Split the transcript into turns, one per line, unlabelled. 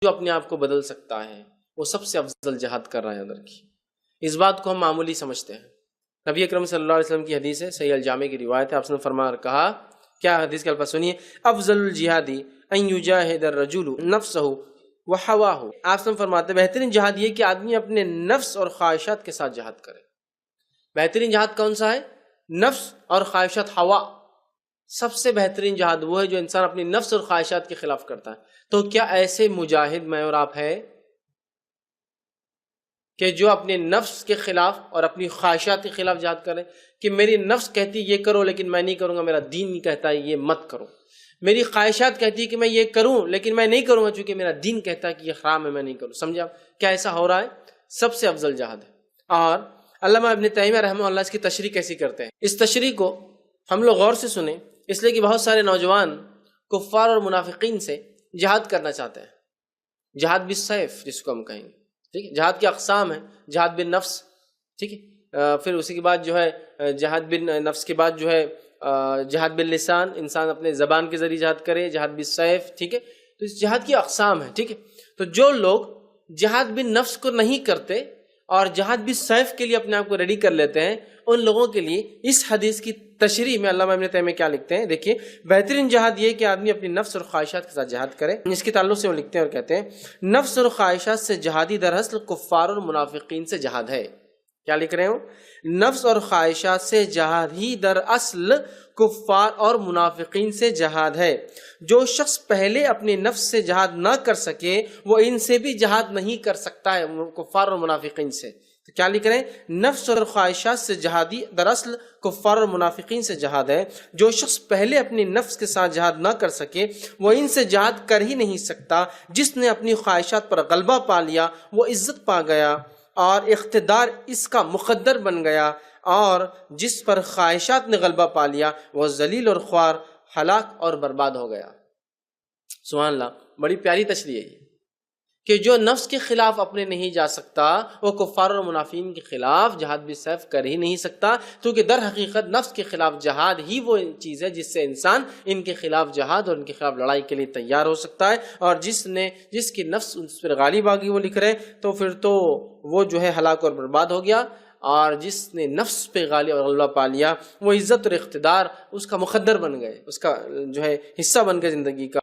جو اپنے آپ کو بدل سکتا ہے وہ سب سے افضل جہاد کر رہا ہے اندر کی۔ اس بات کو ہم معمولی سمجھتے ہیں۔ نبی اکرم صلی اللہ علیہ وسلم کی حدیث ہے، صحیح الجامع کی روایت ہے، آپ نے فرمایا اور کہا، کیا حدیث کے الفاظ سنیے، افضل الجہادی ان یجاہد الرجل نفسہ وہواہ۔ آپ نے فرماتے ہیں بہترین جہاد یہ کہ آدمی اپنے نفس اور خواہشات کے ساتھ جہاد کرے۔ بہترین جہاد کون سا ہے؟ نفس اور خواہشات، ہوا۔ سب سے بہترین جہاد وہ ہے جو انسان اپنی نفس اور خواہشات کے خلاف کرتا ہے۔ تو کیا ایسے مجاہد میں اور آپ ہے کہ جو اپنے نفس کے خلاف اور اپنی خواہشات کے خلاف جہاد کرے کہ میری نفس کہتی یہ کرو لیکن میں نہیں کروں گا، میرا دین نہیں کہتا ہے یہ مت کرو، میری خواہشات کہتی ہے کہ میں یہ کروں لیکن میں نہیں کروں گا چونکہ میرا دین کہتا ہے کہ یہ حرام ہے میں نہیں کروں۔ سمجھا کیا ایسا ہو رہا ہے؟ سب سے افضل جہاد ہے۔ اور علامہ ابن تیمیہ رحمہ اللہ اس کی تشریح کیسی کرتے ہیں؟ اس تشریح کو ہم لوگ غور سے سنیں، اس لیے کہ بہت سارے نوجوان کفار اور منافقین سے جہاد کرنا چاہتے ہیں، جہاد بالسیف جس کو ہم کہیں گے، ٹھیک ہے۔ جہاد کی اقسام ہیں، جہاد بالنفس، ٹھیک ہے، پھر اسی کے بعد جو ہے جہاد بالنفس کے بعد جو ہے جہاد باللسان، انسان اپنے زبان کے ذریعے جہاد کرے، جہاد بالسیف، ٹھیک ہے۔ تو اس جہاد کی اقسام ہیں، ٹھیک ہے۔ تو جو لوگ جہاد بالنفس کو نہیں کرتے اور جہاد بالسیف کے لیے اپنے آپ کو ریڈی کر لیتے ہیں، ان لوگوں کے لیے اس حدیث کی تشریح میں علامہ ابن تیمیہ کیا لکھتے ہیں؟ دیکھیے، بہترین جہاد یہ کہ آدمی اپنی نفس اور خواہشات کے ساتھ جہاد کرے۔ اس کے تعلق سے وہ لکھتے ہیں اور کہتے ہیں نفس اور خواہشات سے جہادی دراصل کفار اور منافقین سے جہاد ہے۔ کیا لکھ رہے ہوں؟ نفس اور خواہشات سے جہاد ہی دراصل کفار اور منافقین سے جہاد ہے۔ جو شخص پہلے اپنے نفس سے جہاد نہ کر سکے وہ ان سے بھی جہاد نہیں کر سکتا ہے، کفار اور منافقین سے۔ تو کیا لکھ رہے ہیں؟ نفس اور خواہشات سے جہادی دراصل کفار اور منافقین سے جہاد ہے۔ جو شخص پہلے اپنی نفس کے ساتھ جہاد نہ کر سکے وہ ان سے جہاد کر ہی نہیں سکتا۔ جس نے اپنی خواہشات پر غلبہ پا لیا وہ عزت پا گیا اور اقتدار اس کا مقدر بن گیا، اور جس پر خواہشات نے غلبہ پا لیا وہ ذلیل اور خوار، ہلاک اور برباد ہو گیا۔ سبحان اللہ، بڑی پیاری تشریح ہے یہ کہ جو نفس کے خلاف اپنے نہیں جا سکتا وہ کفار اور منافقین کے خلاف جہاد بالسیف کر ہی نہیں سکتا، کیونکہ در حقیقت نفس کے خلاف جہاد ہی وہ چیز ہے جس سے انسان ان کے خلاف جہاد اور ان کے خلاف لڑائی کے لیے تیار ہو سکتا ہے۔ اور جس کی نفس اس پر غالب آ گئی وہ لکھ رہے تو پھر تو وہ جو ہے ہلاک اور برباد ہو گیا، اور جس نے نفس پہ غالب اور غلبہ پا لیا وہ عزت اور اقتدار اس کا مقدر بن گئے، اس کا جو ہے حصہ بن گئے زندگی کا۔